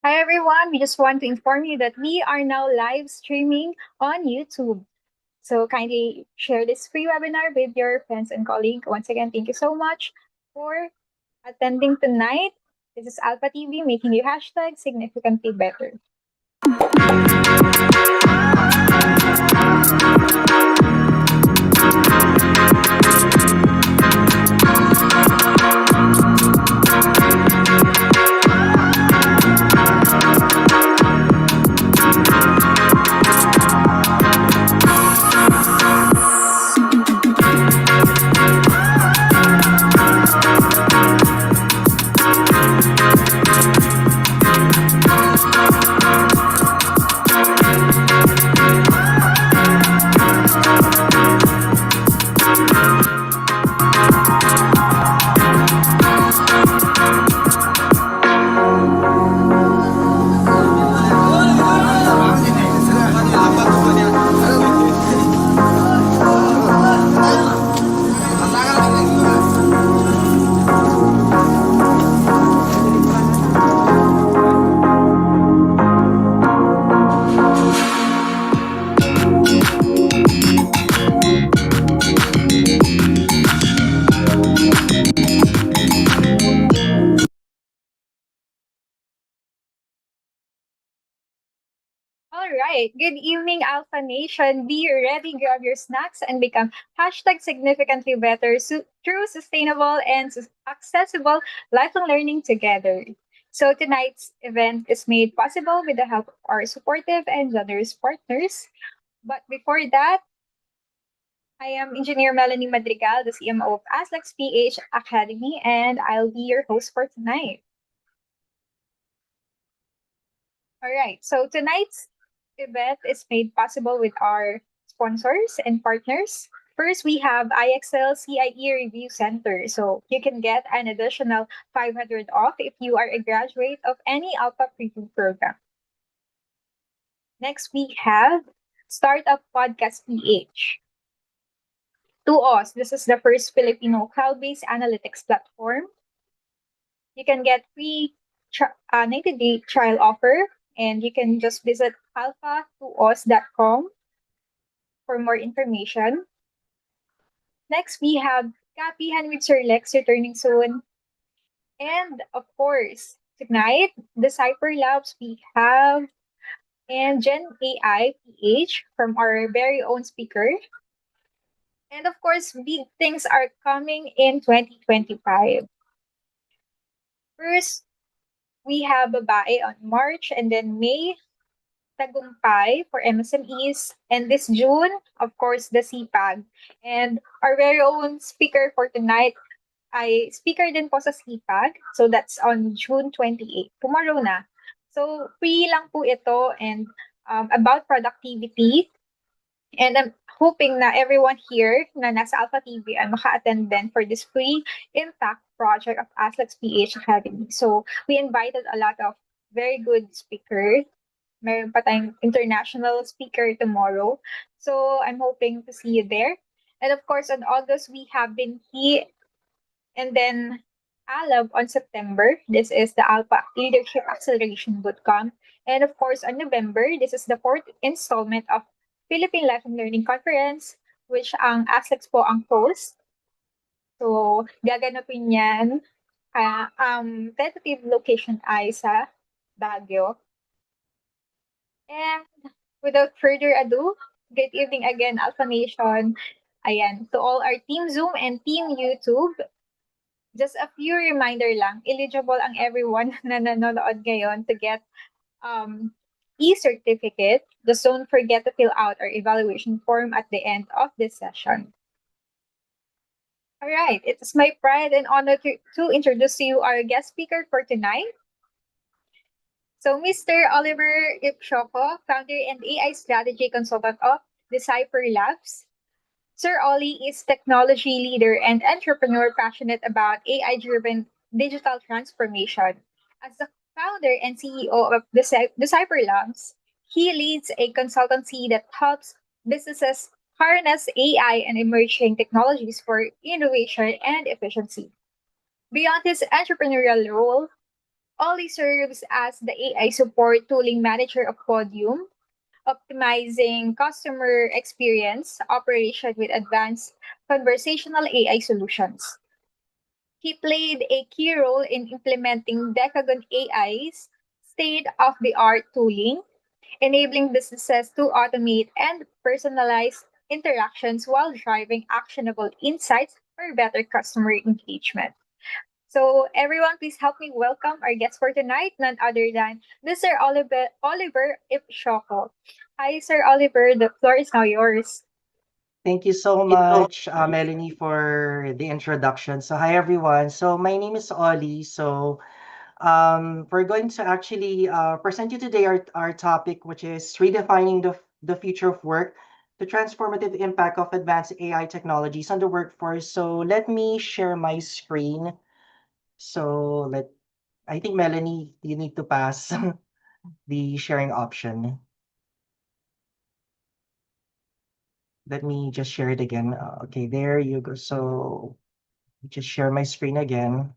Hi everyone, we just want to inform you that we are now live streaming on YouTube. So kindly share this free webinar with your friends and colleagues. Once again, thank you so much for attending tonight. This is Alpha TV making you hashtag significantly better. All right. Good evening, Alpha Nation. Be ready, grab your snacks, and become hashtag significantly better through sustainable and accessible lifelong learning together. So tonight's event is made possible with the help of our supportive and generous partners. But before that, I am Engineer Melanie Madrigal, the CMO of ASLEX PH Academy, and I'll be your host for tonight. All right. So tonight's event is made possible with our sponsors and partners. First, we have IXL CIE Review Center. So you can get an additional 500 off if you are a graduate of any Alpha Preview program. Next, we have Startup Podcast PH. To us, this is the first Filipino cloud-based analytics platform. You can get free 90-day trial offer, and you can just visit alpha2os.com for more information. Next, we have Kapihan with Sir Lex returning soon. And of course, tonight, the Cypher Labs we have and Gen AI PH from our very own speaker. And of course, big things are coming in 2025. First, we have Babae on March, and then May, Tagumpay for MSMEs, and this June, of course, the CPAG. And our very own speaker for tonight ay speaker din po sa CPAG. So that's on June 28, tomorrow na. So free lang po ito and about productivity. And I'm hoping na everyone here na nasa Alpha TV ay maka-attend din for this free impact project of ASLEX PH Academy. So we invited a lot of very good speaker. Meron pa tayong international speaker tomorrow. So I'm hoping to see you there. And of course, on August, we have Binhi and then Alab on September. This is the Alpha Leadership Acceleration Bootcamp. And of course, on November, this is the fourth installment of Philippine Life and Learning Conference, which ang ASEX po ang host. So, gaganapin yan. Tentative location ay sa Baguio. And without further ado, good evening again, Alpha Nation. Ayan, to all our Team Zoom and Team YouTube, just a few reminder lang, eligible ang everyone na nanonood ngayon to get um, e-certificate. Just don't forget to fill out our evaluation form at the end of this session. All right, it's my pride and honor to introduce to you our guest speaker for tonight. So, Mr. Oliver Ipshoko, founder and AI strategy consultant of Decipher Labs. Sir Ollie is technology leader and entrepreneur passionate about AI-driven digital transformation. As the founder and CEO of Decipher Labs, he leads a consultancy that helps businesses harness AI and emerging technologies for innovation and efficiency. Beyond his entrepreneurial role, Ollie serves as the AI support tooling manager of Podium, optimizing customer experience operation with advanced conversational AI solutions. He played a key role in implementing Decagon AI's state of the art tooling, enabling businesses to automate and personalize interactions while driving actionable insights for better customer engagement. So, everyone, please help me welcome our guest for tonight, none other than Mr. Oliver Ipshoko. Hi, Sir Oliver. The floor is now yours. Thank you so much, Melanie, for the introduction. So, hi everyone. So, my name is Ollie. So, we're going to actually present you today our topic, which is redefining the future of work, the transformative impact of advanced AI technologies on the workforce. So, let me share my screen. So, I think Melanie, you need to pass the sharing option. Let me just share it again. Okay, there you go. So, just share my screen again.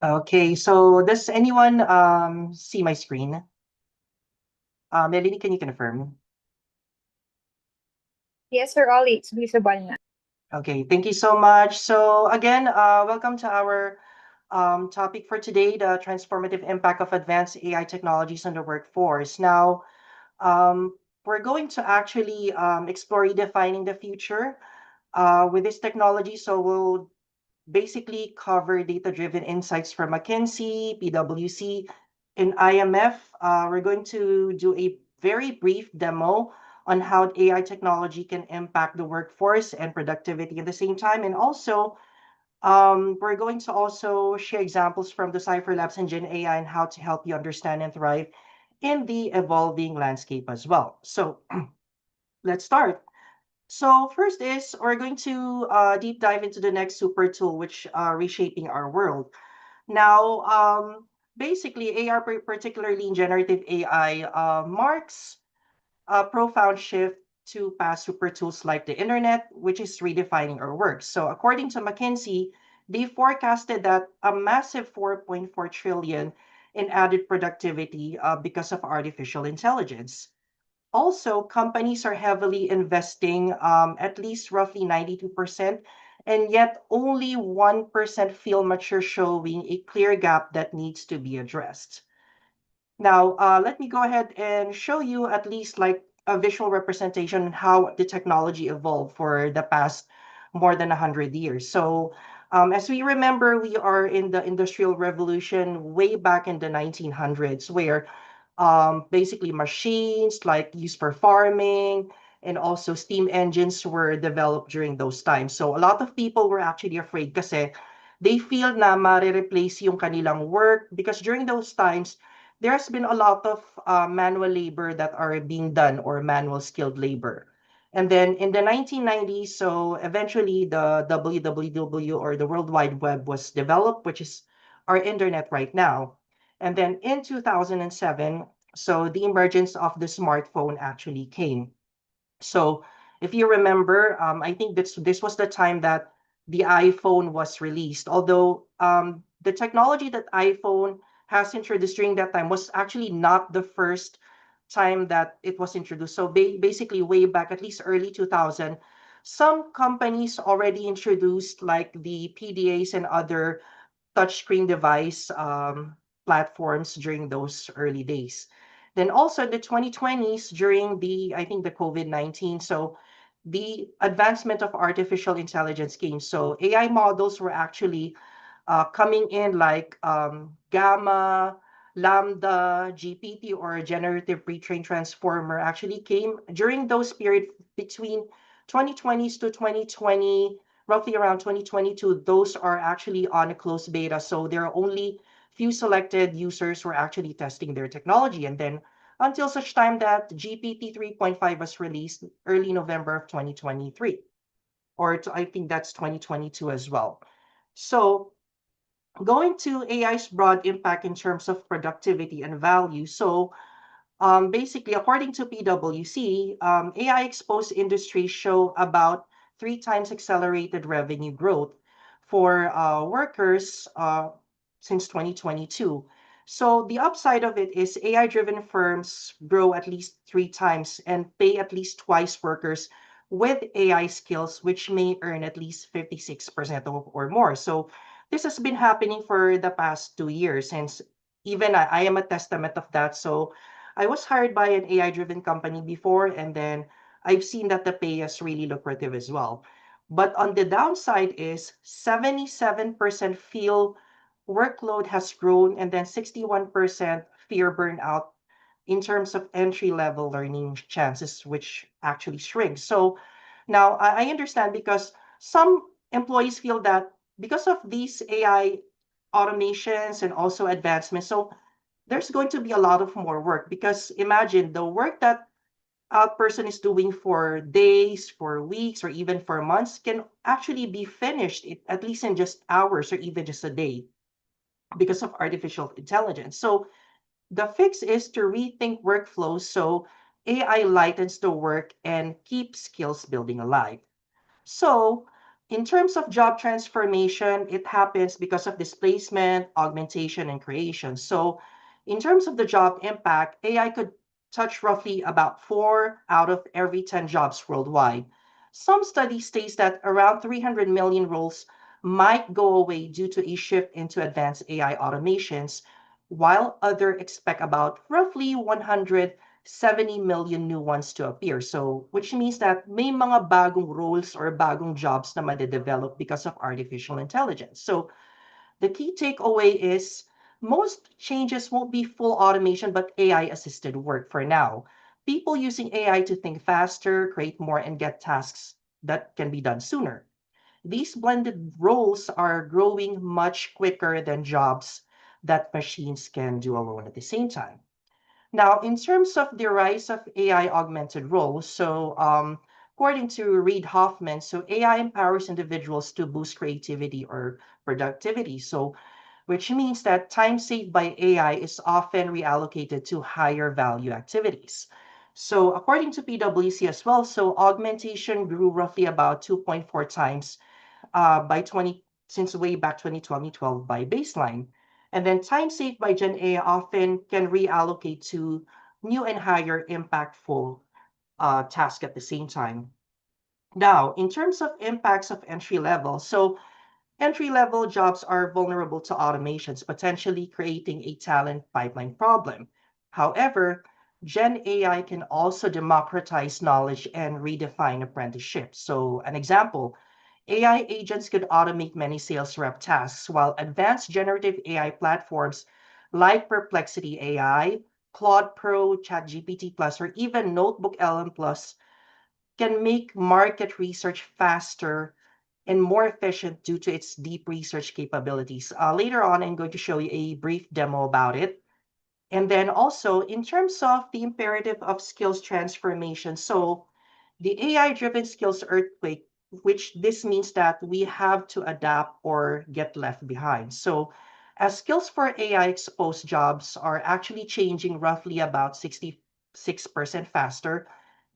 Okay, so does anyone see my screen? Melanie, can you confirm? Yes, Sir Ollie, it's visible na. Okay, thank you so much. So again, welcome to our topic for today, the transformative impact of advanced AI technologies on the workforce. Now, we're going to actually explore redefining the future with this technology. So we'll basically cover data-driven insights from McKinsey, PwC, and IMF. We're going to do a very brief demo on how AI technology can impact the workforce and productivity at the same time. And also, we're going to also share examples from the Cypher Labs and Gen AI and how to help you understand and thrive in the evolving landscape as well. So let's start. So first is we're going to deep dive into the next super tool, which reshaping our world. Now, basically, AR, particularly in generative AI, marks a profound shift to past super tools like the internet, which is redefining our work. So according to McKinsey, they forecasted that a massive 4.4 trillion in added productivity because of artificial intelligence. Also, companies are heavily investing at least roughly 92%, and yet only 1% feel mature, showing a clear gap that needs to be addressed. Now, let me go ahead and show you at least like a visual representation on how the technology evolved for the past more than 100 years. So, as we remember, we are in the Industrial Revolution way back in the 1900s, where basically machines like used for farming and also steam engines were developed during those times. So a lot of people were actually afraid kasi they feel na ma-replace yung kanilang work because during those times, there's been a lot of manual labor that are being done or manual skilled labor. And then in the 1990s, so eventually the www or the World Wide Web was developed, which is our internet right now. And then in 2007, so the emergence of the smartphone actually came. So if you remember, I think this was the time that the iPhone was released. Although the technology that iPhone has introduced during that time was actually not the first time that it was introduced. So basically, way back at least early 2000, some companies already introduced like the PDAs and other touchscreen device platforms during those early days. Then also in the 2020s, during the, I think the COVID-19, so the advancement of artificial intelligence came. So AI models were actually coming in like Gamma, Lambda, GPT, or generative pre-trained transformer actually came during those period between 2020s to 2020, roughly around 2022. Those are actually on a closed beta, so there are only few selected users who are actually testing their technology. And then until such time that GPT 3.5 was released early November of 2023, or I think that's 2022 as well. So going to AI's broad impact in terms of productivity and value. So basically, according to PwC, AI exposed industries show about three times accelerated revenue growth for workers since 2022. So the upside of it is AI-driven firms grow at least three times and pay at least twice workers with AI skills, which may earn at least 56% or more. So this has been happening for the past 2 years, since even I am a testament of that. So I was hired by an AI driven company before, and then I've seen that the pay is really lucrative as well. But on the downside is 77% feel workload has grown, and then 61% fear burnout in terms of entry level learning chances, which actually shrinks. So now I understand because some employees feel that because of these AI automations and also advancements, so there's going to be a lot of more work, because imagine the work that a person is doing for days, for weeks, or even for months can actually be finished at least in just hours or even just a day because of artificial intelligence. So the fix is to rethink workflows so AI lightens the work and keeps skills building alive. So, in terms of job transformation, it happens because of displacement, augmentation, and creation. So, in terms of the job impact, AI could touch roughly about 4 out of every 10 jobs worldwide. Some studies state that around 300 million roles might go away due to a shift into advanced AI automations, while others expect about roughly 170 million new ones to appear. So, which means that may mga bagong roles or bagong jobs na made-develop because of artificial intelligence. So, the key takeaway is most changes won't be full automation, but AI assisted work for now. People using AI to think faster, create more, and get tasks that can be done sooner. These blended roles are growing much quicker than jobs that machines can do alone at the same time. Now, in terms of the rise of AI augmented roles, so according to Reid Hoffman, so AI empowers individuals to boost creativity or productivity. So, which means that time saved by AI is often reallocated to higher value activities. So, according to PwC as well, so augmentation grew roughly about 2.4 times by 20 since way back 2012 by baseline. And then time saved by Gen A often can reallocate to new and higher impactful tasks at the same time. Now, in terms of impacts of entry level, so entry level jobs are vulnerable to automations, potentially creating a talent pipeline problem. However, Gen AI can also democratize knowledge and redefine apprenticeships. So, an example, AI agents could automate many sales rep tasks, while advanced generative AI platforms like Perplexity AI, Claude Pro, ChatGPT Plus, or even Notebook LM Plus can make market research faster and more efficient due to its deep research capabilities. Later on, I'm going to show you a brief demo about it. And then also, in terms of the imperative of skills transformation, so the AI driven skills earthquake, which this means that we have to adapt or get left behind. So, as skills for AI exposed jobs are actually changing roughly about 66% faster,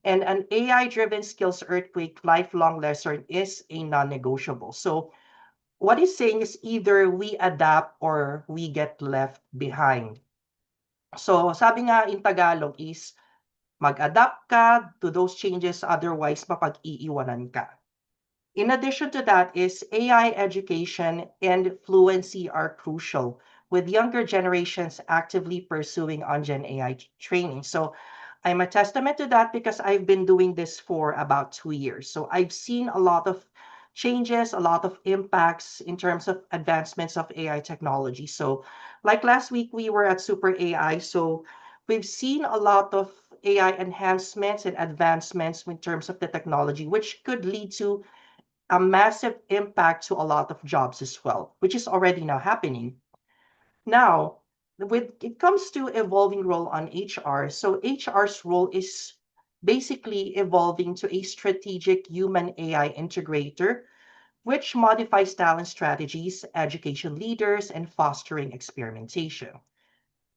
and an AI driven skills earthquake lifelong lesson is a non negotiable. So, what he's saying is either we adapt or we get left behind. So, sabi nga in Tagalog is mag-adapt ka to those changes, otherwise mapag-iiwanan ka. In addition to that is AI education and fluency are crucial, with younger generations actively pursuing on-gen AI training. So I'm a testament to that because I've been doing this for about 2 years. So I've seen a lot of changes, a lot of impacts in terms of advancements of AI technology. So like last week, we were at Super AI. So we've seen a lot of AI enhancements and advancements in terms of the technology, which could lead to a massive impact to a lot of jobs as well, which is already now happening. Now, when it comes to evolving role on HR, so HR's role is basically evolving to a strategic human AI integrator, which modifies talent strategies, education leaders, and fostering experimentation.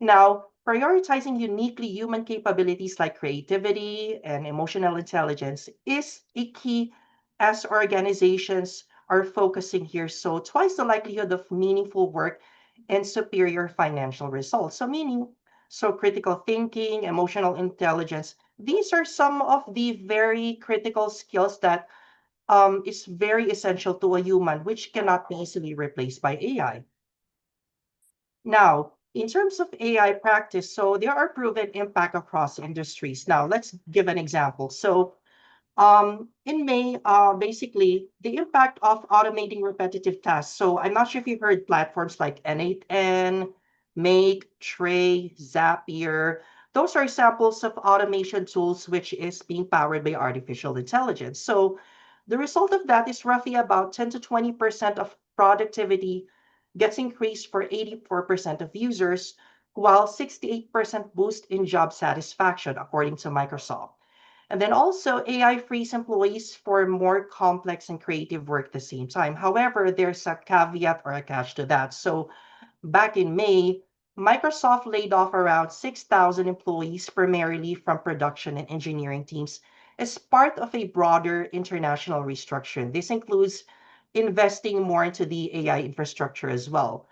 Now, prioritizing uniquely human capabilities like creativity and emotional intelligence is a key as organizations are focusing here. So, twice the likelihood of meaningful work and superior financial results. So, meaning, so critical thinking, emotional intelligence, these are some of the very critical skills that is very essential to a human, which cannot be easily replaced by AI. Now, in terms of AI practice, so there are proven impact across industries. Now, let's give an example. So, in May, basically, the impact of automating repetitive tasks. So, I'm not sure if you heard platforms like N8N, Make, Tray, Zapier. Those are examples of automation tools which is being powered by artificial intelligence. So, the result of that is roughly about 10 to 20% of productivity gets increased for 84% of users, while 68% boost in job satisfaction, according to Microsoft. And then also, AI frees employees for more complex and creative work at the same time. However, there's a caveat or a catch to that. So, back in May, Microsoft laid off around 6,000 employees, primarily from production and engineering teams, as part of a broader international restructuring. This includes investing more into the AI infrastructure as well.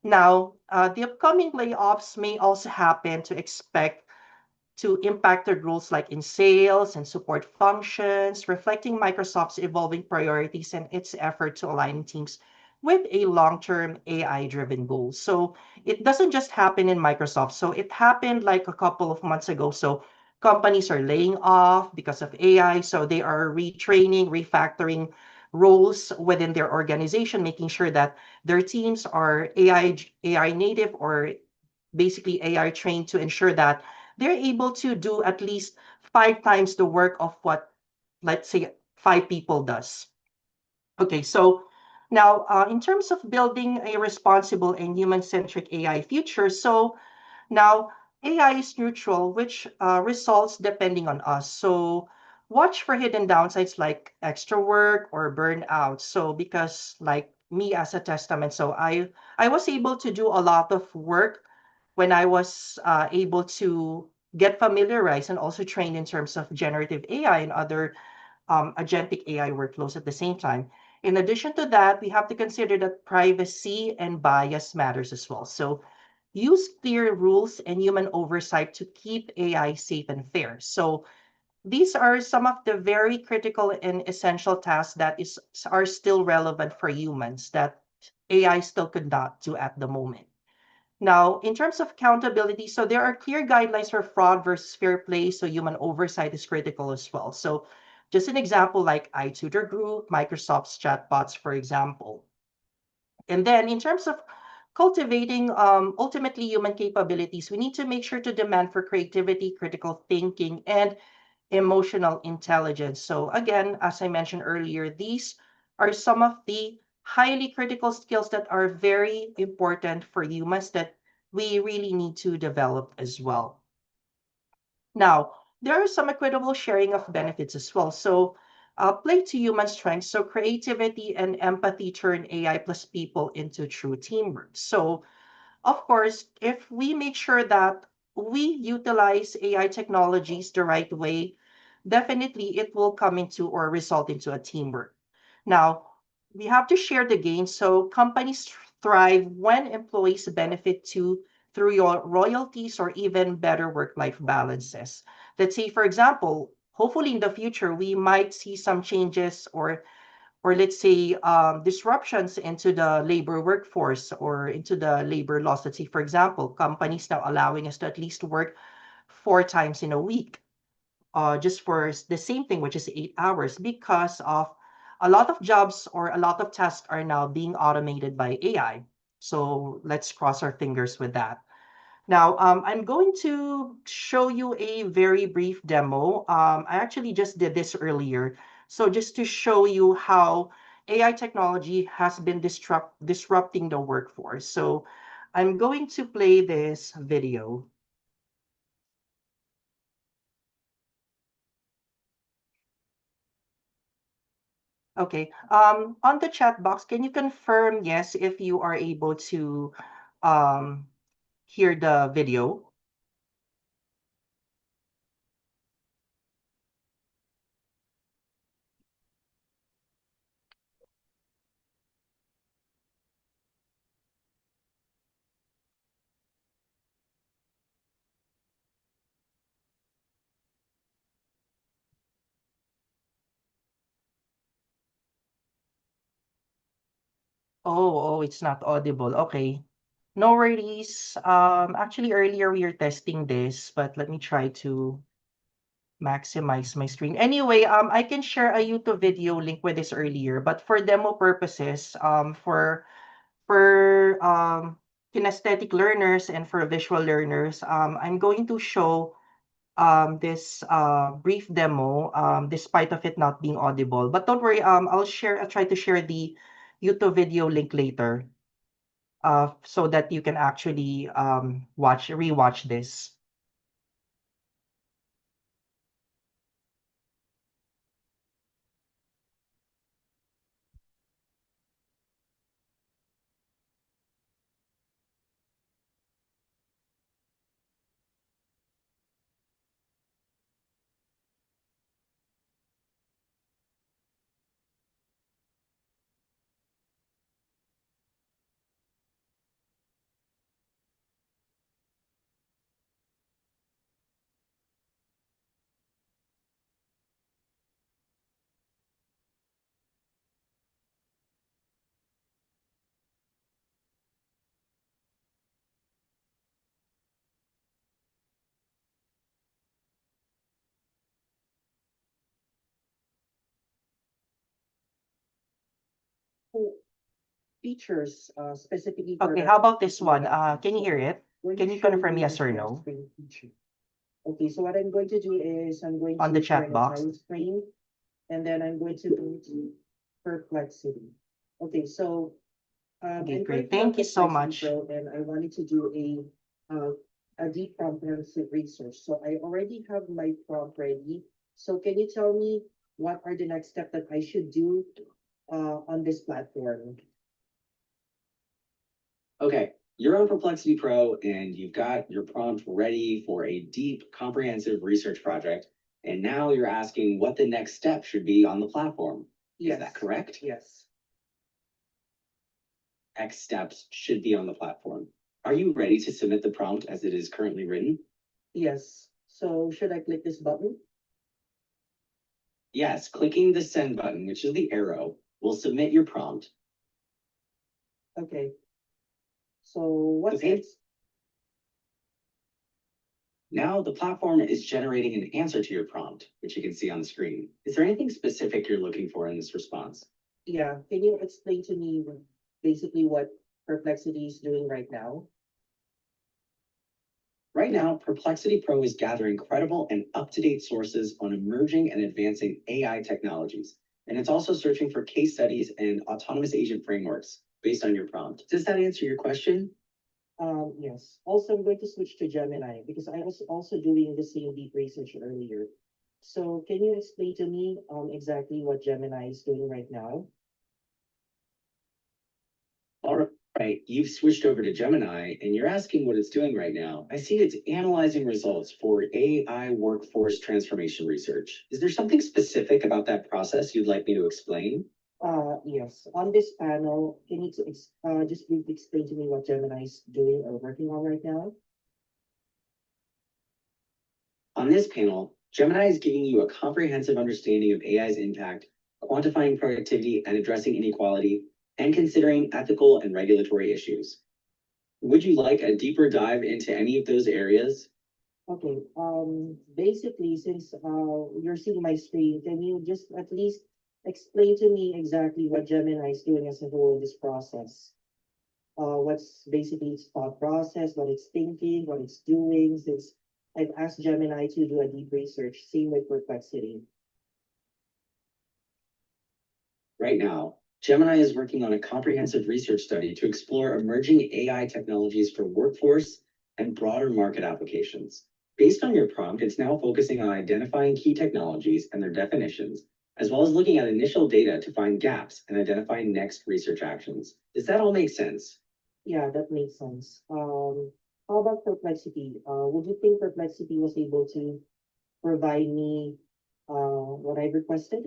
Now, the upcoming layoffs may also happen to expect to impacted roles like in sales and support functions, reflecting Microsoft's evolving priorities and its effort to align teams with a long-term AI-driven goal. So it doesn't just happen in Microsoft. So it happened like a couple of months ago. So companies are laying off because of AI. So they are retraining, refactoring roles within their organization, making sure that their teams are AI native or basically AI trained to ensure that they're able to do at least 5 times the work of what, let's say, 5 people does. Okay, so now in terms of building a responsible and human-centric AI future, so now AI is neutral, which results depending on us. So watch for hidden downsides like extra work or burnout. So because like me as a testament, so I was able to do a lot of work when I was able to get familiarized and also trained in terms of generative AI and other agentic AI workflows at the same time. In addition to that, we have to consider that privacy and bias matters as well. So use clear rules and human oversight to keep AI safe and fair. So these are some of the very critical and essential tasks that are still relevant for humans that AI still could not do at the moment. Now, in terms of accountability, so there are clear guidelines for fraud versus fair play, so human oversight is critical as well. So, just an example like iTutor Group, Microsoft's chatbots, for example. And then, in terms of cultivating ultimately human capabilities, we need to make sure to demand for creativity, critical thinking, and emotional intelligence. So, again, as I mentioned earlier, these are some of the highly critical skills that are very important for humans that we really need to develop as well. Now, there is some equitable sharing of benefits as well. So, play to human strengths. So, creativity and empathy turn AI plus people into true teamwork. So, of course, if we make sure that we utilize AI technologies the right way, definitely it will come into or result into a teamwork. Now, we have to share the gains. So companies thrive when employees benefit too through your royalties or even better work-life balances. Let's say, for example, hopefully in the future we might see some changes or let's say disruptions into the labor workforce or into the labor laws. Let's say, for example, companies now allowing us to at least work 4 times in a week, just for the same thing, which is 8 hours, because of a lot of jobs or a lot of tasks are now being automated by AI. So let's cross our fingers with that. Now, I'm going to show you a very brief demo. I actually just did this earlier. So just to show you how AI technology has been disrupting the workforce. So I'm going to play this video. Okay. On the chat box, can you confirm yes if you are able to um, hear the video? Oh, it's not audible. Okay. No worries. Actually, earlier we were testing this, but let me try to maximize my screen. Anyway, I can share a YouTube video link with this earlier, but for demo purposes, for kinesthetic learners and for visual learners, I'm going to show this brief demo, despite of it not being audible. But don't worry, I'll try to share the YouTube video link later, so that you can actually rewatch this. Oh, features specifically for okay, how about this one? Can you hear it? Can you confirm yes or no? Okay, so what I'm going to do is I'm going on the chat box screen, and then I'm going to go to perplexity. Okay, so okay, great. Thank you so much. And I wanted to do a deep comprehensive research. So I already have my prompt ready. So can you tell me what are the next steps that I should do on this platform? Okay, you're on Perplexity Pro and you've got your prompt ready for a deep, comprehensive research project. And now you're asking what the next step should be on the platform. Is that correct? Yes. Next steps should be on the platform. Are you ready to submit the prompt as it is currently written? Yes. So should I click this button? Yes, clicking the send button, which is the arrow, will submit your prompt. Okay. So what's Okay. next? Now the platform is generating an answer to your prompt, which you can see on the screen. Is there anything specific you're looking for in this response? Yeah. Can you explain to me basically what Perplexity is doing right now? Right now, Perplexity Pro is gathering credible and up-to-date sources on emerging and advancing AI technologies. And it's also searching for case studies and autonomous agent frameworks based on your prompt. Does that answer your question? Yes. Also, I'm going to switch to Gemini because I was also doing the same deep research earlier. So, can you explain to me exactly what Gemini is doing right now? All right, you've switched over to Gemini and you're asking what it's doing right now. I see it's analyzing results for AI workforce transformation research. Is there something specific about that process you'd like me to explain? Yes. On this panel, can you just briefly explain to me what Gemini is doing or working on right now? On this panel, Gemini is giving you a comprehensive understanding of AI's impact, quantifying productivity and addressing inequality, and considering ethical and regulatory issues. Would you like a deeper dive into any of those areas? Okay. Basically, since you're seeing my screen, can you just at least explain to me exactly what Gemini is doing as a whole in this process? What's basically its thought process, what it's thinking, what it's doing, since I've asked Gemini to do a deep research, same with Perplexity. Right now, Gemini is working on a comprehensive research study to explore emerging AI technologies for workforce and broader market applications. Based on your prompt, it's now focusing on identifying key technologies and their definitions, as well as looking at initial data to find gaps and identify next research actions. Does that all make sense? Yeah, that makes sense. How about Perplexity? Would you think Perplexity was able to provide me what I requested?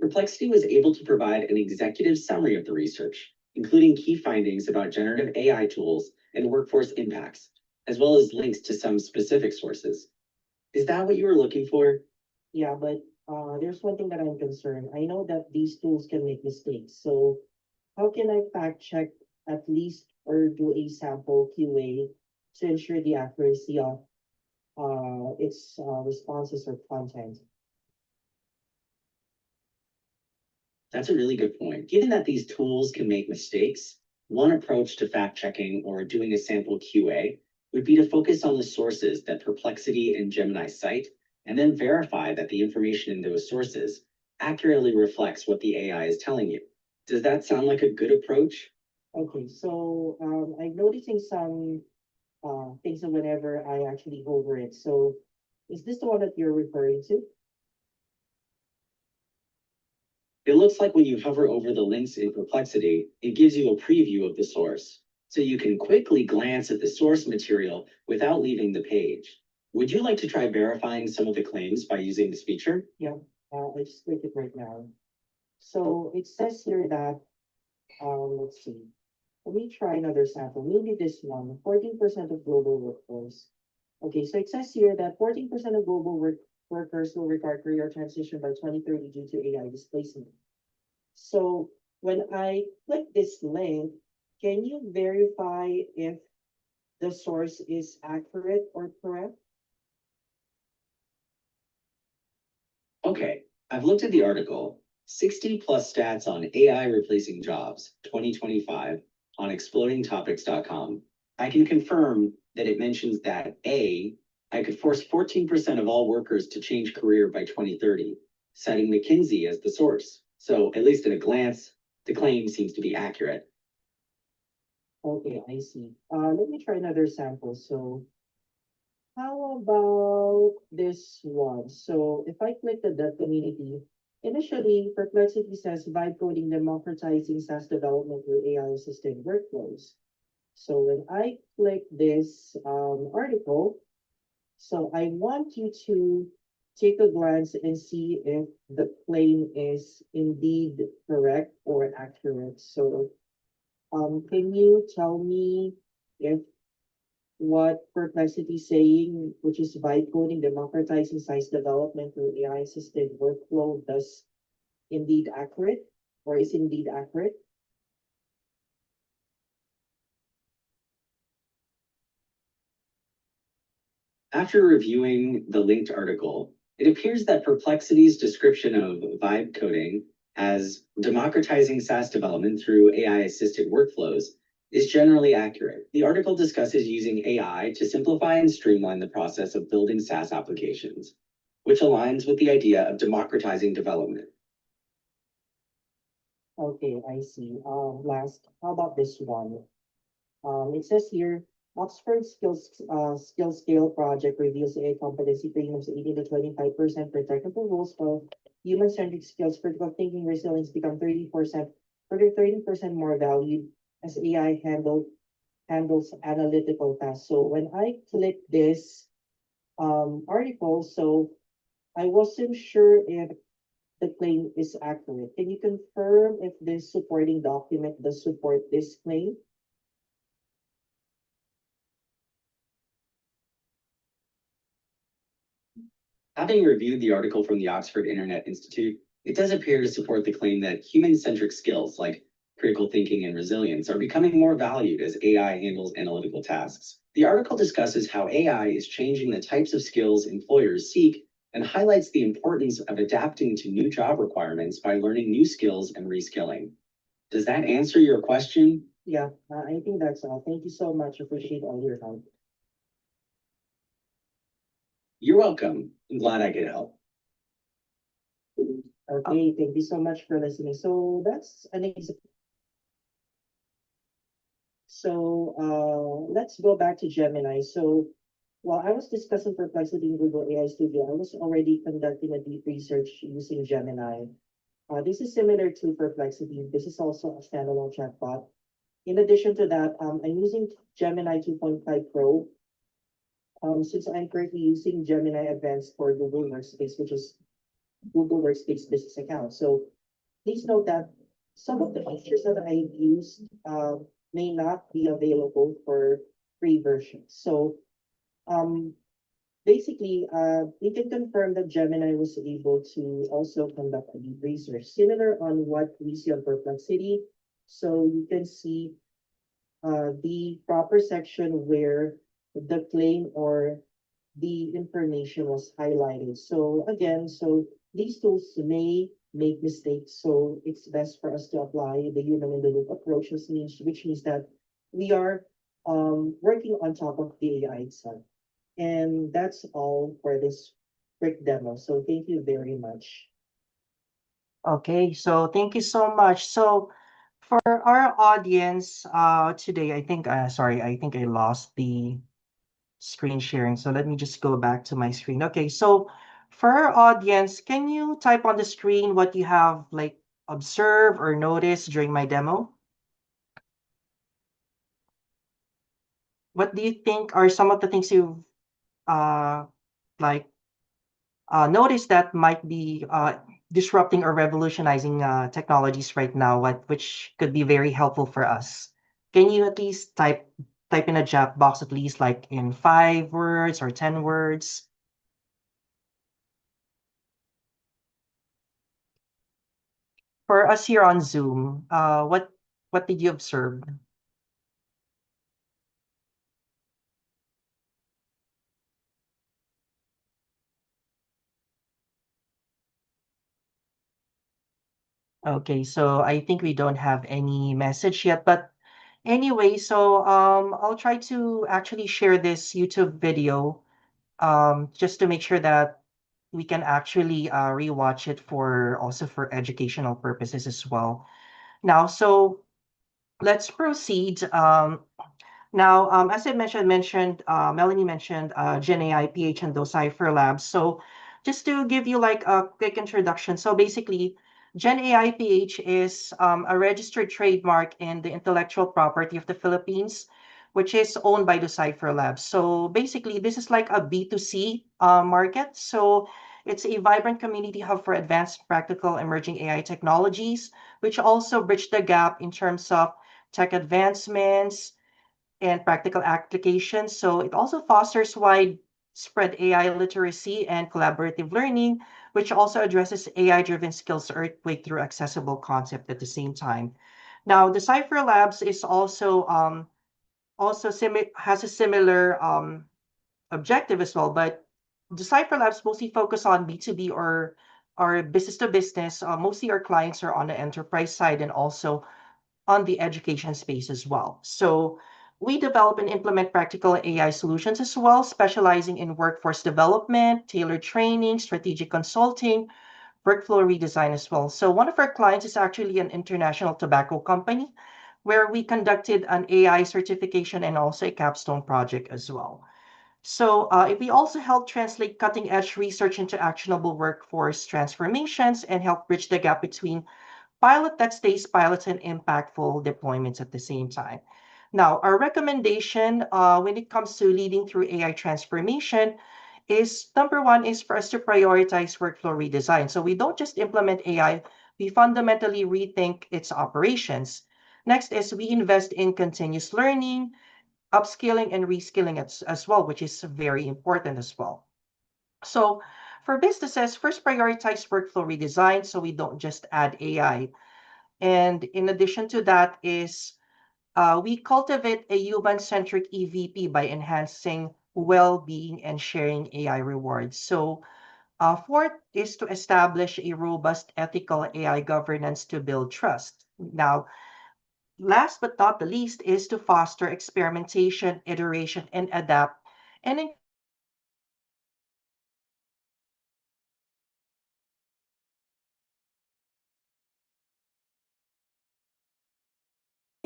Perplexity was able to provide an executive summary of the research, including key findings about generative AI tools and workforce impacts, as well as links to some specific sources. Is that what you were looking for? Yeah, but there's one thing that I'm concerned. I know that these tools can make mistakes. So how can I fact check at least or do a sample QA to ensure the accuracy of its responses or content? That's a really good point. Given that these tools can make mistakes, one approach to fact checking or doing a sample QA would be to focus on the sources that Perplexity and Gemini cite, and then verify that the information in those sources accurately reflects what the AI is telling you. Does that sound like a good approach? Okay, so I'm noticing some things whenever I actually go over it. So is this the one that you're referring to? It looks like when you hover over the links in Perplexity, it gives you a preview of the source. So you can quickly glance at the source material without leaving the page. Would you like to try verifying some of the claims by using this feature? Yeah, I just click it right now. So it says here that, let's see. Let me try another sample. Maybe this one, 14% of global workforce. Okay, so it says here that 14% of global workers will require career transition by 2030 due to AI displacement. So when I click this link, can you verify if the source is accurate or correct? Okay, I've looked at the article 60 plus stats on AI replacing jobs 2025 on explodingtopics.com. I can confirm that it mentions that A, I could force 14% of all workers to change career by 2030, citing McKinsey as the source. So, at least at a glance, the claim seems to be accurate. Okay, I see. Let me try another sample. So how about this one? So if I click the dev community, initially Perplexity says vibe coding democratizing SaaS development through AI assisted workflows. So when I click this article, so I want you to take a glance and see if the claim is indeed correct or accurate. So can you tell me if what Perplexity is saying, which is vibe coding, democratizing science development through AI assisted workflow, does indeed accurate or is indeed accurate? After reviewing the linked article, it appears that Perplexity's description of vibe coding as democratizing SaaS development through AI assisted workflows is generally accurate. The article discusses using AI to simplify and streamline the process of building SaaS applications, which aligns with the idea of democratizing development. Okay, I see. Last, how about this one? It says here, Oxford Skill Scale project reveals AI competency premiums 18 to 25% for technical roles, while human-centric skills, critical thinking, resilience become 30% more valued as AI handles analytical tasks. So when I click this article, so I wasn't sure if the claim is accurate. Can you confirm if this supporting document does support this claim? Having reviewed the article from the Oxford Internet Institute, it does appear to support the claim that human-centric skills like critical thinking and resilience are becoming more valued as AI handles analytical tasks. The article discusses how AI is changing the types of skills employers seek and highlights the importance of adapting to new job requirements by learning new skills and reskilling. Does that answer your question? Yeah, I think that's all. Thank you so much. Appreciate all your help. You're welcome. I'm glad I could help. Okay, thank you so much for listening. So that's an let's go back to Gemini. So while I was discussing Perplexity in Google AI Studio, I was already conducting a deep research using Gemini. This is similar to Perplexity. This is also a standalone chatbot. In addition to that, I'm using Gemini 2.5 Pro. Since I'm currently using Gemini Advanced for Google Workspace, which is Google Workspace business account. So please note that some of the features that I used may not be available for free versions. So um, basically, we can confirm that Gemini was able to also conduct a deep research, similar on what we see on Perplexity. So you can see the proper section where the claim or the information was highlighted. So again, so these tools may make mistakes. So it's best for us to apply the human in the loop approach, which means that we are working on top of the AI itself. And that's all for this quick demo. So thank you very much. Okay, so thank you so much. So for our audience today, I think I lost the screen sharing. So let me just go back to my screen. Okay, so for our audience, can you type on the screen what you have like observed or noticed during my demo? What do you think are some of the things you've uh like noticed that might be disrupting or revolutionizing technologies right now, which could be very helpful for us? Can you at least type in a chat box at least like in 5 words or 10 words? For us here on Zoom, what did you observe? Okay, so I think we don't have any message yet, but anyway, so I'll try to actually share this YouTube video just to make sure that we can actually rewatch it for also for educational purposes as well. Now, so let's proceed. Now, as I mentioned, Melanie mentioned Gen AI, PH, and those Cipher Labs. So, just to give you like a quick introduction. So, basically, Gen AI PH is a registered trademark in the intellectual property of the Philippines, which is owned by the Cipher Labs. So, basically, this is like a B2C market. So, it's a vibrant community hub for advanced, practical, emerging AI technologies, which also bridge the gap in terms of tech advancements and practical applications. So it also fosters widespread AI literacy and collaborative learning, which also addresses AI-driven skills earthquake through accessible concept at the same time. Now, the Cipher Labs is also has a similar objective as well, but the Cipher Labs mostly focus on B2B or business to business. Mostly our clients are on the enterprise side and also on the education space as well. So we develop and implement practical AI solutions as well, specializing in workforce development, tailored training, strategic consulting, workflow redesign as well. So one of our clients is actually an international tobacco company where we conducted an AI certification and also a capstone project as well. So we also help translate cutting edge research into actionable workforce transformations and help bridge the gap between pilot that stays pilots and impactful deployments at the same time. Now, our recommendation when it comes to leading through AI transformation is number one is for us to prioritize workflow redesign. So we don't just implement AI, we fundamentally rethink its operations. Next is we invest in continuous learning, upskilling, and reskilling as well, which is very important as well. So for businesses, first prioritize workflow redesign so we don't just add AI. And in addition to that is we cultivate a human-centric EVP by enhancing well-being and sharing AI rewards. So fourth is to establish a robust ethical AI governance to build trust. Now, last but not the least is to foster experimentation, iteration, and adapt and encourage continuous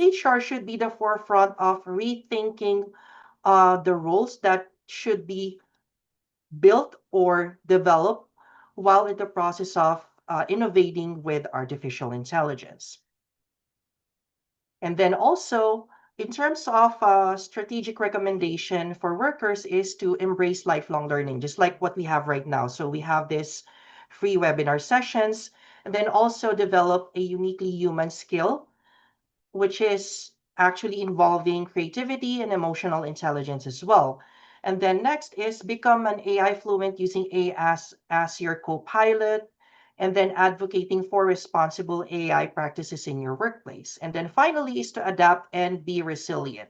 improvement. So HR should be the forefront of rethinking the roles that should be built or developed while in the process of innovating with artificial intelligence. And then also, in terms of strategic recommendation for workers is to embrace lifelong learning, just like what we have right now. So we have this free webinar sessions, and then also develop a uniquely human skill which is actually involving creativity and emotional intelligence as well. And then next is become an AI fluent using AI as your co-pilot, and then advocating for responsible AI practices in your workplace. And then finally is to adapt and be resilient.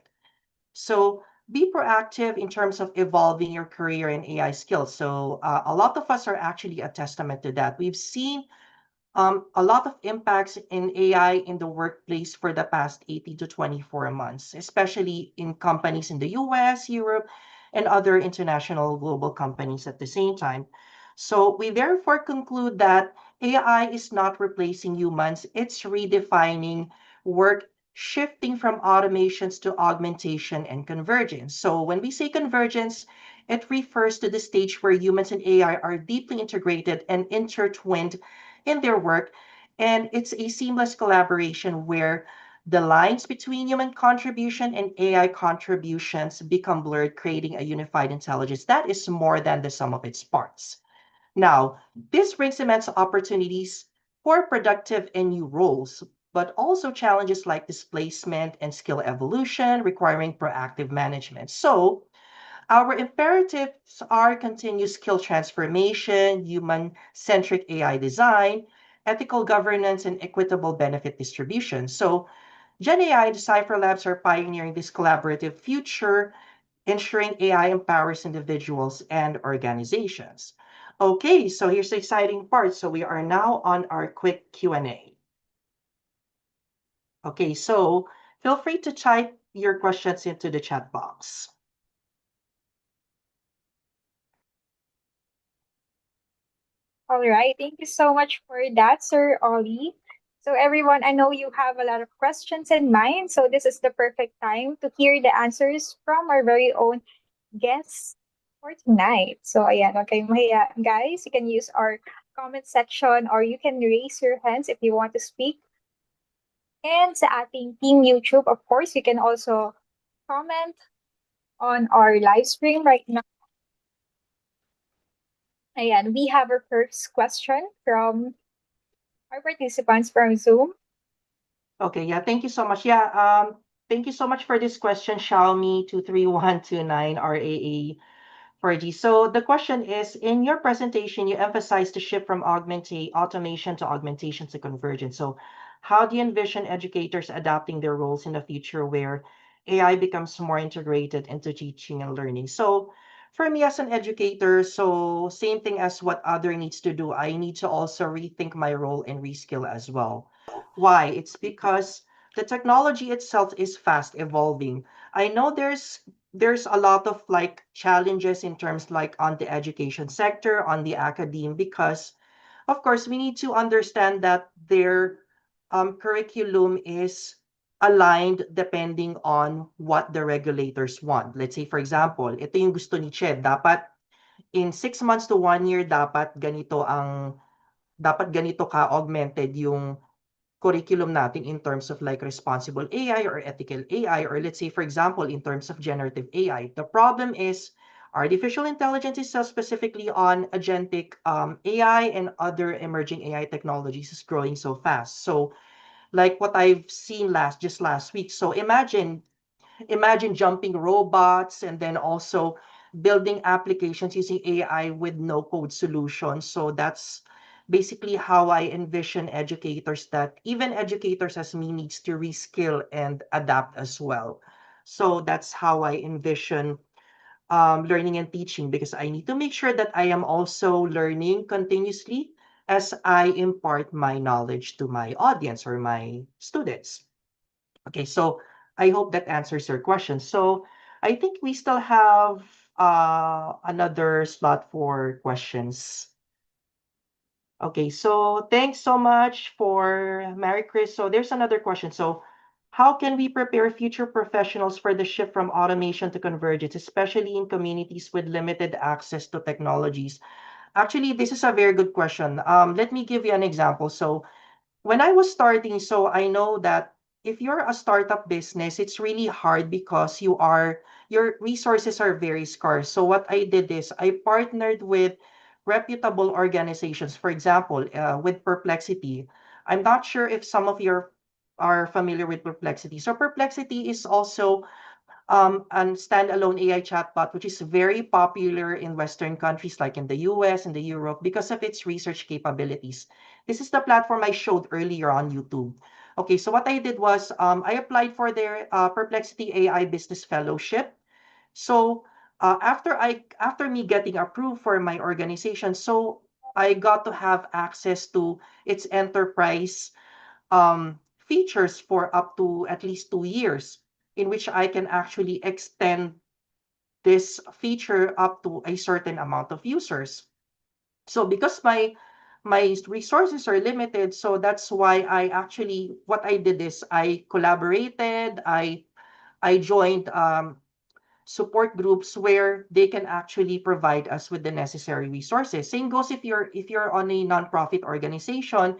So be proactive in terms of evolving your career and AI skills. So a lot of us are actually a testament to that. We've seen a lot of impacts in AI in the workplace for the past 18 to 24 months, especially in companies in the US, Europe, and other international global companies at the same time. So we therefore conclude that AI is not replacing humans, it's redefining work, shifting from automations to augmentation and convergence. So when we say convergence, it refers to the stage where humans and AI are deeply integrated and intertwined in their work. And it's a seamless collaboration where the lines between human contribution and AI contributions become blurred, creating a unified intelligence that is more than the sum of its parts. Now, this brings immense opportunities for productive and new roles, but also challenges like displacement and skill evolution requiring proactive management. So, our imperatives are continuous skill transformation, human centric AI design, ethical governance, and equitable benefit distribution. So, Gen AI and Cypher Labs are pioneering this collaborative future, ensuring AI empowers individuals and organizations. Okay, so here's the exciting part. So we are now on our quick Q&A. Okay, so feel free to type your questions into the chat box. All right. Thank you so much for that, Sir Ollie. So, everyone, I know you have a lot of questions in mind. So, this is the perfect time to hear the answers from our very own guests for tonight. So, ayan, wag kayong mahiya, guys. You can use our comment section or you can raise your hands if you want to speak. And sa ating Team YouTube, of course, you can also comment on our live stream right now. Ayan, we have our first question from our participants from Zoom. Okay, yeah, thank you so much. Yeah, thank you so much for this question, Xiaomi 23129 RAA 4G. So the question is, in your presentation, you emphasized the shift from augmentation automation to augmentation to convergence. So how do you envision educators adapting their roles in the future where AI becomes more integrated into teaching and learning? So for me as an educator, so same thing as what other needs to do, I need to also rethink my role and reskill as well. Why? It's because the technology itself is fast evolving. I know there's a lot of like challenges in terms like on the education sector, on the academe, because of course, we need to understand that their curriculum is aligned depending on what the regulators want. Let's say, for example, ito yung gusto ni Ched, dapat in 6 months to 1 year, dapat ganito ka augmented yung curriculum natin in terms of like responsible AI or ethical AI, or let's say, for example, in terms of generative AI. The problem is artificial intelligence is so specifically on agentic AI and other emerging AI technologies is growing so fast. So like what I've seen just last week. So imagine jumping robots and then also building applications using AI with no code solutions. So that's basically how I envision educators, that even educators as me needs to reskill and adapt as well. So that's how I envision learning and teaching, because I need to make sure that I am also learning continuously as I impart my knowledge to my audience or my students. Okay, so I hope that answers your question. So I think we still have another slot for questions. Okay, so thanks so much for Mary Chris. So there's another question. So how can we prepare future professionals for the shift from automation to convergence, especially in communities with limited access to technologies? Actually, this is a very good question. Let me give you an example. So when I was starting, so I know that if you're a startup business, it's really hard because your resources are very scarce. So what I did is I partnered with reputable organizations. For example, with Perplexity. I'm not sure if some of you are familiar with Perplexity. So Perplexity is also and standalone AI chatbot, which is very popular in Western countries like in the US and the Europe because of its research capabilities. This is the platform I showed earlier on YouTube. Okay, so what I did was I applied for their Perplexity AI Business Fellowship. So after me getting approved for my organization, so I got to have access to its enterprise features for up to at least 2 years, in which I can actually extend this feature up to a certain amount of users. So because my resources are limited, so that's why what I did is I collaborated, I joined support groups where they can actually provide us with the necessary resources. Same goes if you're on a nonprofit organization.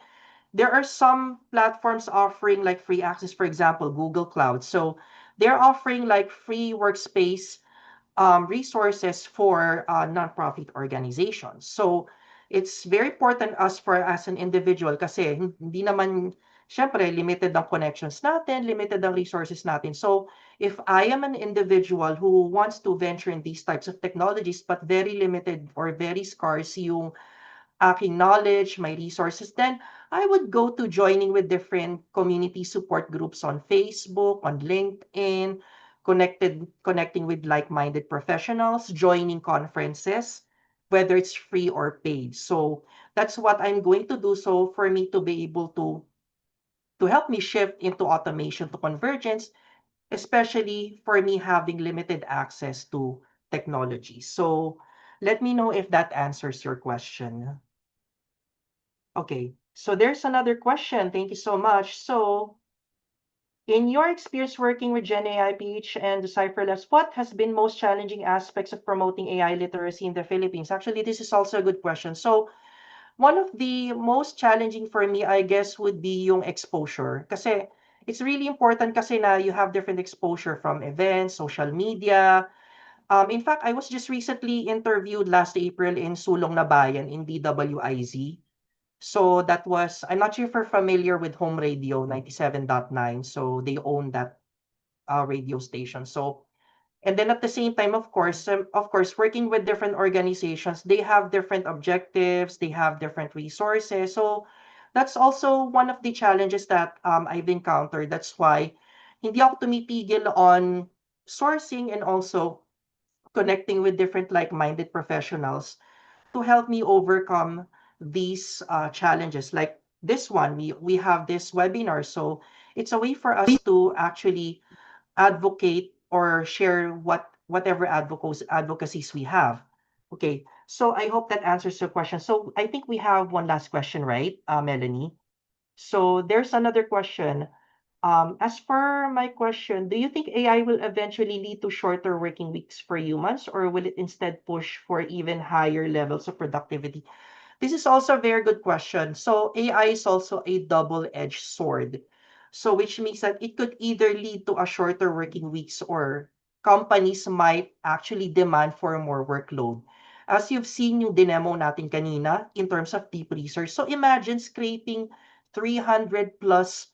There are some platforms offering like free access, for example, Google Cloud. So they're offering like free workspace resources for nonprofit organizations. So it's very important as an individual kasi hindi naman, syempre, limited ang connections natin, limited ang resources natin. So if I am an individual who wants to venture in these types of technologies but very limited or very scarce yung aking knowledge, my resources, then I would go to joining with different community support groups on Facebook, on LinkedIn, connecting with like-minded professionals, joining conferences, whether it's free or paid. So that's what I'm going to do. So for me to be able to help me shift into automation to convergence, especially for me having limited access to technology. So let me know if that answers your question. Okay, so there's another question. Thank you so much. So, in your experience working with Gen AI, PH, and Decipherless, what has been most challenging aspects of promoting AI literacy in the Philippines? Actually, this is also a good question. So, one of the most challenging for me, I guess, would be yung exposure. Kasi it's really important kasi na you have different exposure from events, social media. In fact, I was just recently interviewed last April in Sulong na Bayan in DWIZ. So that was, I'm not sure if you're familiar with Home Radio 97.9. So they own that radio station. So, and then at the same time, of course, working with different organizations, they have different objectives, they have different resources. So that's also one of the challenges that I've encountered. That's why hindi ako tumipigil on sourcing and also connecting with different like-minded professionals to help me overcome these challenges. Like this one, we have this webinar, so it's a way for us to actually advocate or share whatever advocacies we have. Okay, so I hope that answers your question. So I think we have one last question, right, Melanie? So there's another question. As for my question, do you think AI will eventually lead to shorter working weeks for humans, or will it instead push for even higher levels of productivity? This is also a very good question. So AI is also a double-edged sword. So which means that it could either lead to a shorter working weeks, or companies might actually demand for more workload. As you've seen yung dinemo natin kanina in terms of deep research. So imagine scraping 300 plus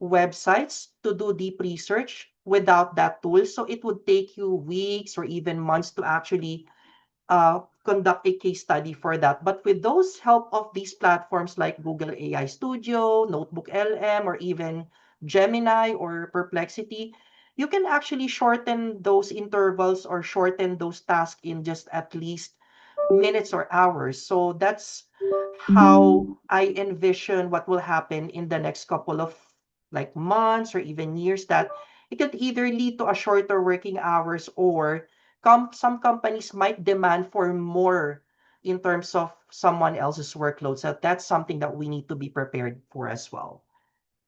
websites to do deep research without that tool. So it would take you weeks or even months to actually conduct a case study for that. But with those help of these platforms like Google AI Studio, Notebook LM, or even Gemini or Perplexity, you can actually shorten those intervals or shorten those tasks in just at least minutes or hours. So that's how I envision what will happen in the next couple of like months or even years, that it could either lead to a shorter working hours, or some companies might demand for more in terms of someone else's workload. So that's something that we need to be prepared for as well.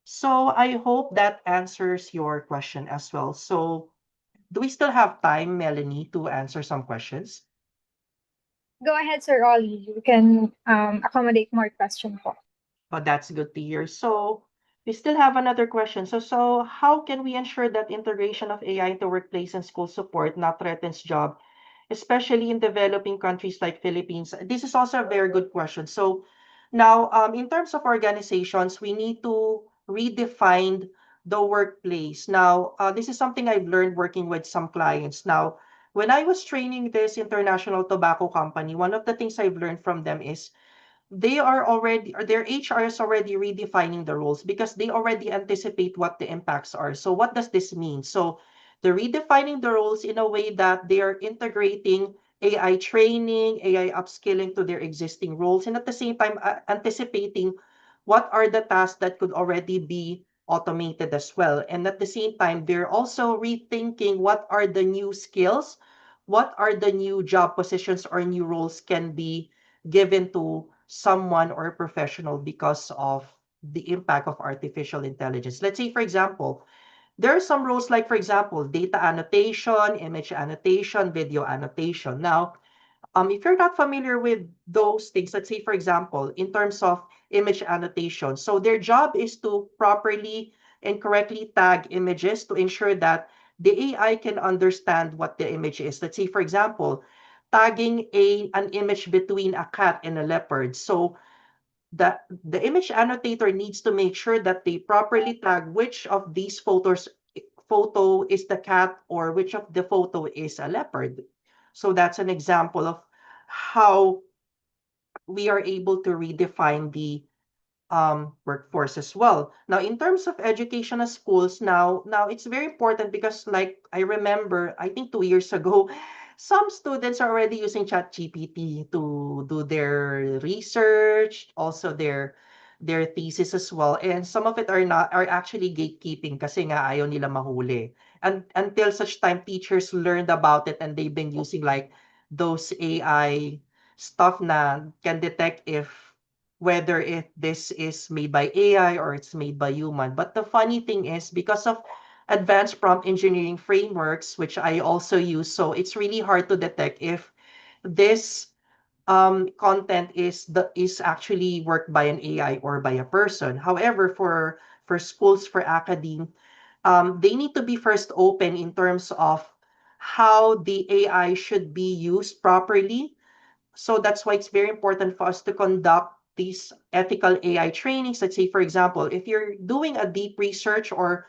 So I hope that answers your question as well. So do we still have time, Melanie, to answer some questions? Go ahead, Sir Ollie. You can accommodate more questions. Oh, that's good to hear. So we still have another question. So how can we ensure that integration of AI into workplace and school support not threatens job, especially in developing countries like Philippines? This is also a very good question. So now, in terms of organizations, we need to redefine the workplace. Now, this is something I've learned working with some clients. Now, when I was training this international tobacco company, one of the things I've learned from them is they are already, or their HR is already redefining the roles because they already anticipate what the impacts are. So what does this mean? So they're redefining the roles in a way that they are integrating AI training, AI upskilling to their existing roles, and at the same time anticipating what are the tasks that could already be automated as well. And at the same time, they're also rethinking what are the new skills, what are the new job positions or new roles can be given to someone or a professional because of the impact of artificial intelligence. Let's say, for example, there are some roles like, for example, data annotation, image annotation, video annotation. Now, if you're not familiar with those things, let's say, for example, in terms of image annotation, so their job is to properly and correctly tag images to ensure that the AI can understand what the image is. Let's say, for example, tagging an image between a cat and a leopard. So the image annotator needs to make sure that they properly tag which of these photo is the cat or which of the photo is a leopard. So that's an example of how we are able to redefine the workforce as well. Now, in terms of educational schools, now it's very important because, like, I remember, I think 2 years ago, some students are already using ChatGPT to do their research, also their thesis as well. And some of it are actually gatekeeping kasi nga ayaw nila mahuli. And until such time teachers learned about it and they've been using like those AI stuff na can detect if whether this is made by AI or it's made by human. But the funny thing is because of advanced prompt engineering frameworks, which I also use, so it's really hard to detect if this content is actually worked by an AI or by a person. However, for schools, for academe, they need to be first open in terms of how the AI should be used properly. So that's why it's very important for us to conduct these ethical AI trainings. Let's say, for example, if you're doing a deep research or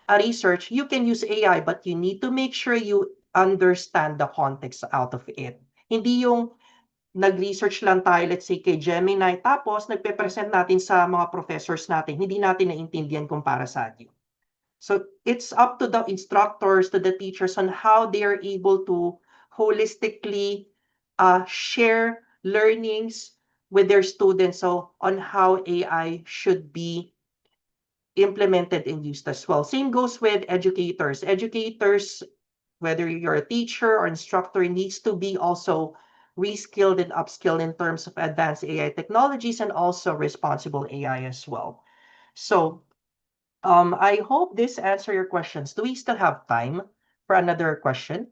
a research, you can use AI, but you need to make sure you understand the context out of it. Hindi yung nag-research lang tayo, let's say, kay Gemini, tapos nagpe-present natin sa mga professors natin, hindi natin naintindihan kung para saan yun. So it's up to the instructors, to the teachers on how they are able to holistically share learnings with their students. So on how AI should be implemented and used as well. Same goes with educators. Educators, whether you're a teacher or instructor, needs to be also reskilled and upskilled in terms of advanced AI technologies and also responsible AI as well. So, I hope this answer your questions. Do we still have time for another question?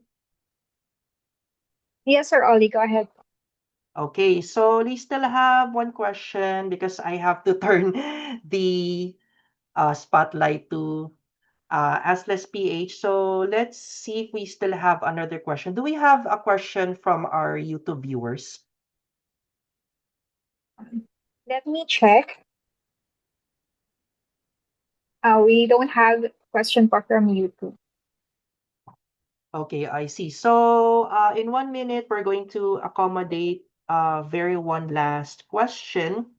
Yes, Sir Ollie, go ahead. Okay, so we still have one question because I have to turn the spotlight to Asles PH. So let's see if we still have another question. Do we have a question from our YouTube viewers? Let me check. We don't have question from YouTube. Okay, I see. So in 1 minute, we're going to accommodate very one last question.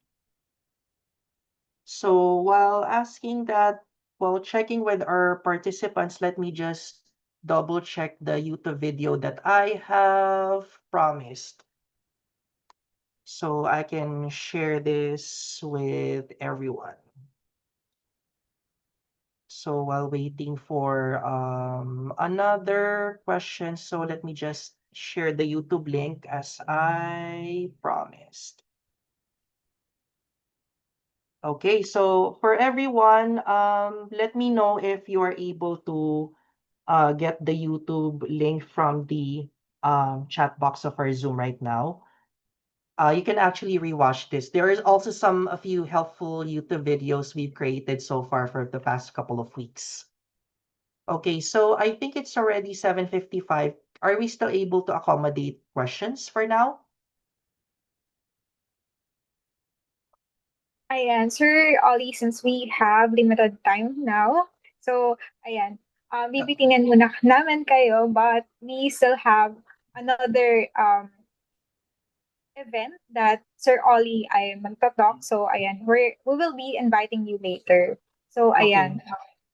So while asking that, while checking with our participants, let me just double check the YouTube video that I have promised. So I can share this with everyone. So while waiting for another question, so let me just share the YouTube link as I promised. Okay, so for everyone, let me know if you are able to get the YouTube link from the chat box of our Zoom right now. You can actually rewatch this. There is also a few helpful YouTube videos we've created so far for the past couple of weeks. Okay, so I think it's already 7:55. Are we still able to accommodate questions for now? Ayan, Sir Ollie, since we have limited time now, so ayan, bibitinin muna namin kayo, but we still have another event that Sir Ollie ay magta-talk. So ayan, we will be inviting you later. So Okay. ayan,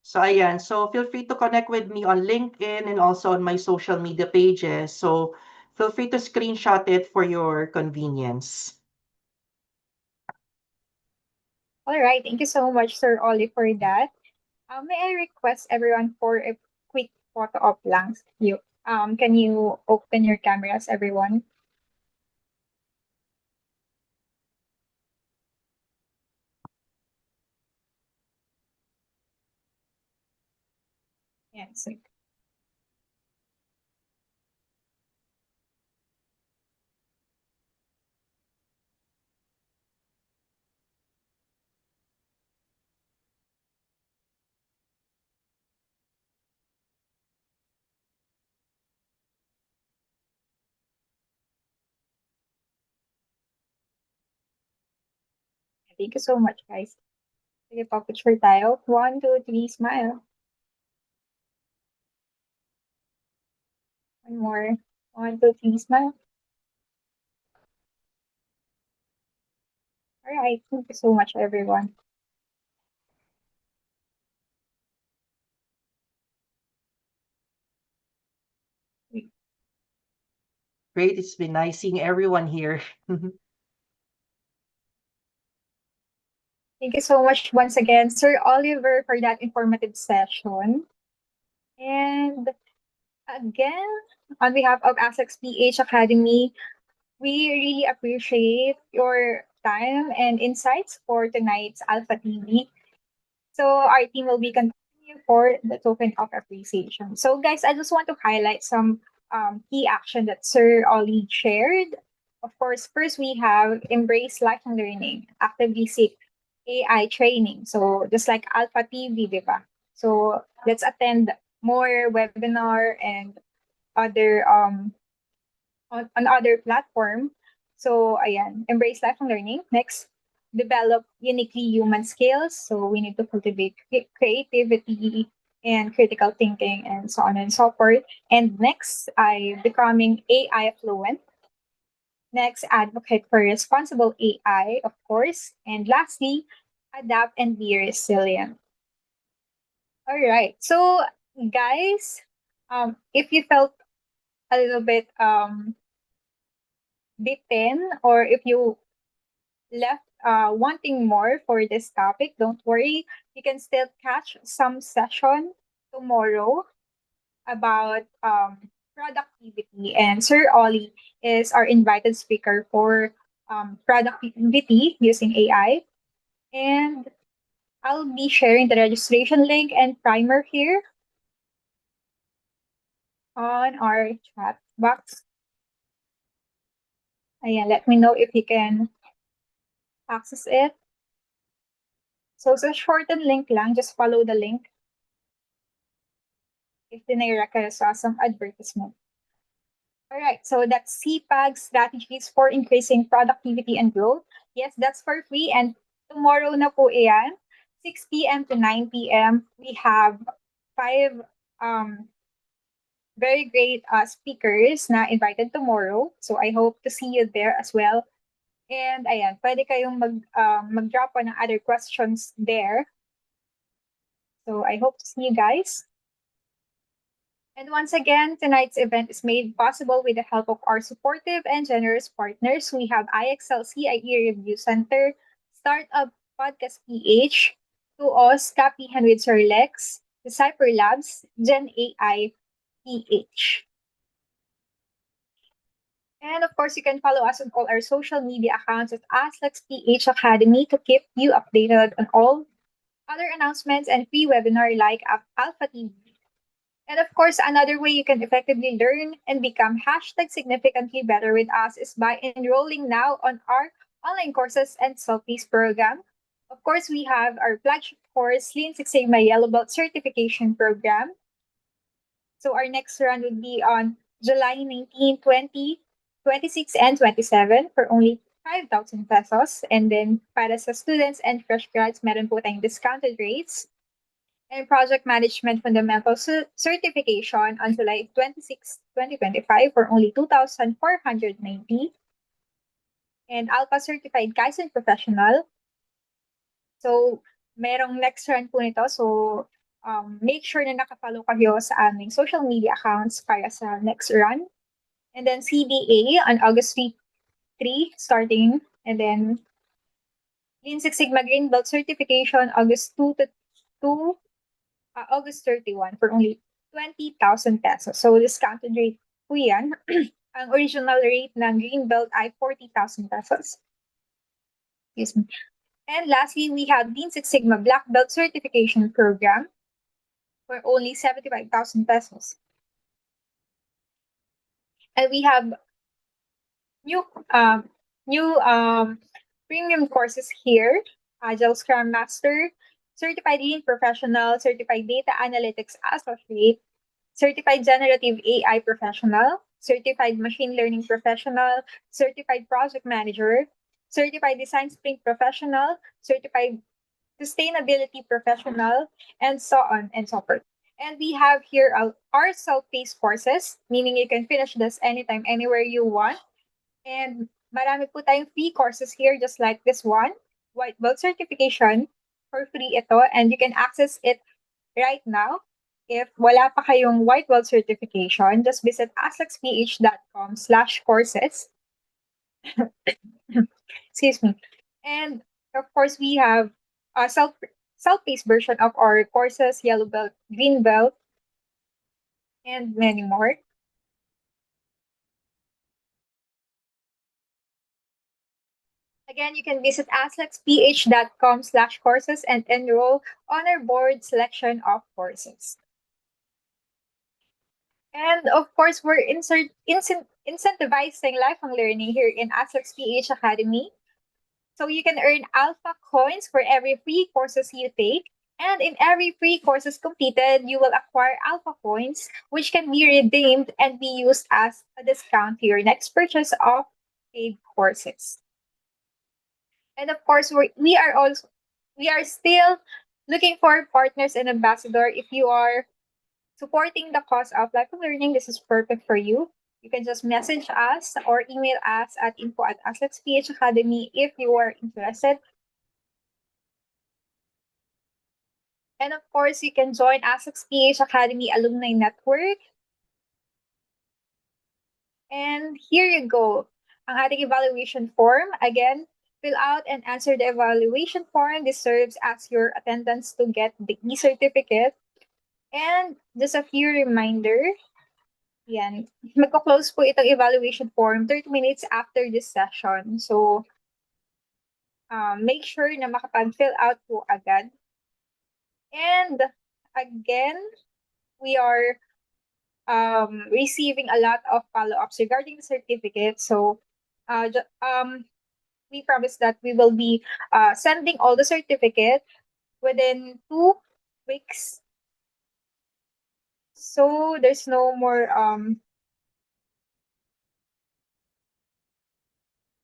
So ayan, so feel free to connect with me on LinkedIn and also on my social media pages. So feel free to screenshot it for your convenience. all right. Thank you so much, Sir Ollie, for that. May I request everyone for a quick photo op lang? Can you open your cameras, everyone? Yes. Thank you so much, guys. Sige pa, picture tayo. 1, 2, 3, smile. One more. 1, 2, 3, smile. All right. Thank you so much, everyone. Great, it's been nice seeing everyone here. Thank you so much once again, Sir Oliver, for that informative session. And again, on behalf of ASEX PH Academy, we really appreciate your time and insights for tonight's Alpha TV. So our team will be continuing for the token of appreciation. So guys, I just want to highlight some key action that Sir Ollie shared. Of course, first we have embrace lifelong learning, actively seek AI training. So just like Alpha TV, diba? So let's attend more webinar and other on other platform. So, ayan, embrace lifelong learning. Next, develop uniquely human skills. So, we need to cultivate creativity and critical thinking and so on and so forth. And next, I becoming AI fluent. Next, advocate for responsible AI, of course. And lastly, adapt and be resilient. All right. So, guys, if you felt a little bit bitten or if you left wanting more for this topic, don't worry. You can still catch some session tomorrow about productivity. And Sir Ollie is our invited speaker for productivity using AI. And I'll be sharing the registration link and primer here on our chat box. Ayan, let me know if you can access it. So sa shortened link lang, just follow the link if dinirect ka sa some advertisement. Alright, so that's CPAG strategies for increasing productivity and growth. Yes, that's for free. And tomorrow na po iyan, 6 p.m. to 9 p.m. We have 5 very great speakers na invited tomorrow. So I hope to see you there as well. And ayan, pwede kayong mag-drop pa ng other questions there. So I hope to see you guys. And once again, tonight's event is made possible with the help of our supportive and generous partners. We have IXLC, IE Review Center, Startup Podcast PH, Tuos, Copyhan with Sir Lex, Decipher Labs, Gen AI PH. And of course, you can follow us on all our social media accounts at ASLEX Academy to keep you updated on all other announcements and free webinar like Alpha TV. And of course, another way you can effectively learn and become hashtag significantly better with us is by enrolling now on our online courses and self-paced program. Of course, we have our flagship course, Lean Six Sigma Yellow Belt Certification Program. So our next run would be on July 19, 20, 26, and 27 for only 5,000 pesos. And then para sa students and fresh grads, meron po tayong discounted rates. And Project Management Fundamental Certification on July 26, 2025 for only 2,490. And Alpha Certified Kaizen Professional. So, merong next run po nito. So, make sure na nakafollow kayo sa aming social media accounts para sa next run. And then CDA on August 3 starting. And then Lean Six Sigma Green Belt Certification August 2 to August 31 for only 20,000 pesos. So, discounted rate po yan. Ang original rate ng Green Belt ay 40,000 pesos. Excuse me. And lastly, we have Lean Six Sigma Black Belt Certification Program for only 75,000 pesos. And we have new premium courses here. Agile Scrum Master, Certified Lean Professional, Certified Data Analytics Associate, Certified Generative AI Professional, Certified Machine Learning Professional, Certified Project Manager, Certified Design Sprint Professional, Certified Sustainability Professional, and so on and so forth. And we have here our self-paced courses, meaning you can finish this anytime, anywhere you want. And marami po tayong free courses here, just like this one, White Belt Certification, for free ito, and you can access it right now. If wala pa kayong White Belt Certification, just visit aslexph.com/courses. Excuse me. And of course, we have a self-paced version of our courses, Yellow Belt, Green Belt, and many more. Again, you can visit aslexph.com/courses and enroll on our board selection of courses. And of course, we're incentivizing lifelong learning here in Aslex PH Academy. So you can earn alpha coins for every free courses you take. And in every free courses completed, you will acquire alpha coins, which can be redeemed and be used as a discount to your next purchase of paid courses. And of course, we are still looking for partners and ambassador. If you are supporting the cause of lifelong learning, this is perfect for you. You can just message us or email us at info@aslexph Academy if you are interested. And of course, you can join Aslex PH Academy Alumni Network. And here you go. Ang ating evaluation form. Again, fill out and answer the evaluation form. This serves as your attendance to get the e-certificate. And just a few reminder. Yan. Magko-close po itong evaluation form 30 minutes after this session. So, make sure na makapag-fill out po agad. And again, we are receiving a lot of follow-ups regarding the certificate. So, we promise that we will be sending all the certificate within 2 weeks. So, there's no more,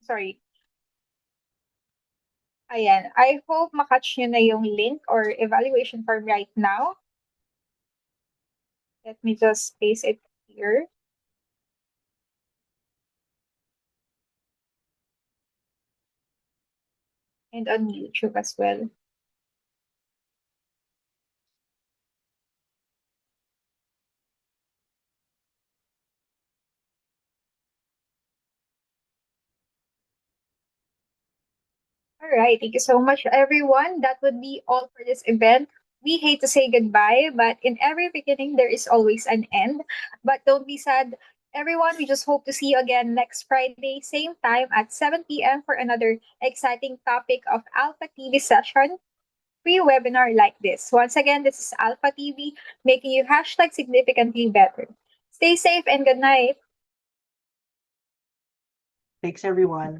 sorry. Ayan. I hope makatch nyo na yung link or evaluation form right now. Let me just paste it here. And on YouTube as well. All right. Thank you so much, everyone. That would be all for this event. We hate to say goodbye, but in every beginning, there is always an end. But don't be sad, everyone. We just hope to see you again next Friday, same time at 7 p.m. for another exciting topic of Alpha TV session, free webinar like this. Once again, this is Alpha TV, making you hashtag significantly better. Stay safe and good night. Thanks, everyone.